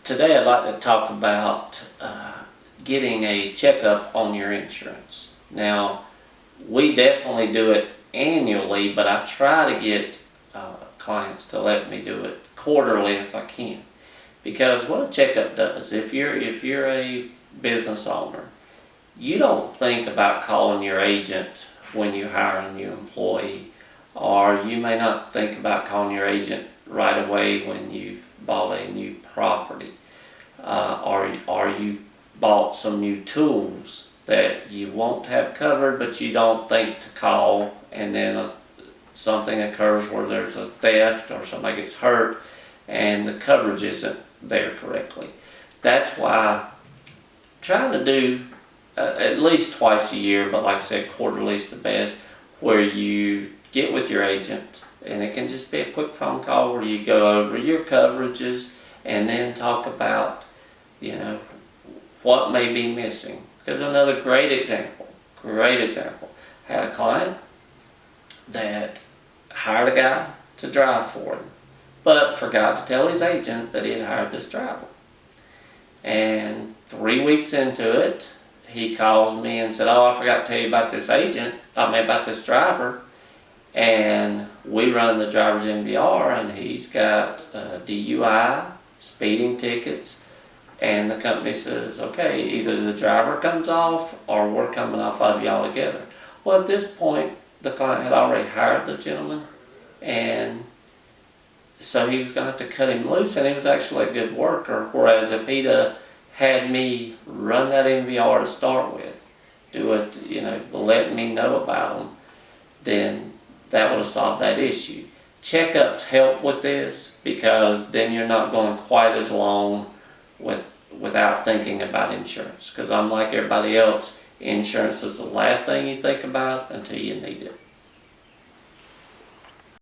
Today I'd like to talk about getting a checkup on your insurance. Now, we definitely do it annually, but I try to get clients to let me do it quarterly if I can. Because what a checkup does, if you're a business owner, you don't think about calling your agent when you hire a new employee, or you may not think about calling your agent right away when you've bought a new property, or you bought some new tools that you won't have covered, but you don't think to call, and then something occurs where there's a theft or somebody gets hurt and the coverage isn't there correctly. That's why trying to do at least twice a year, but like I said, quarterly is the best, where you get with your agent, and it can just be a quick phone call where you go over your coverages and then talk about, what may be missing. Because another great example, had a client that hired a guy to drive for him, but forgot to tell his agent that he had hired this driver. And 3 weeks into it, he calls me and said, "Oh, I forgot to tell you about this about this driver." And we run the driver's MVR, and he's got DUI, speeding tickets, and the company says, "Okay, either the driver comes off or we're coming off of you all together." Well, at this point, the client had already hired the gentleman, and so he was going to have to cut him loose, and he was actually a good worker. Whereas if he'd had me run that MVR to start with, do it, let me know about him, then that would have solved that issue. Checkups help with this, because then you're not going quite as long without thinking about insurance. Because unlike everybody else, insurance is the last thing you think about until you need it.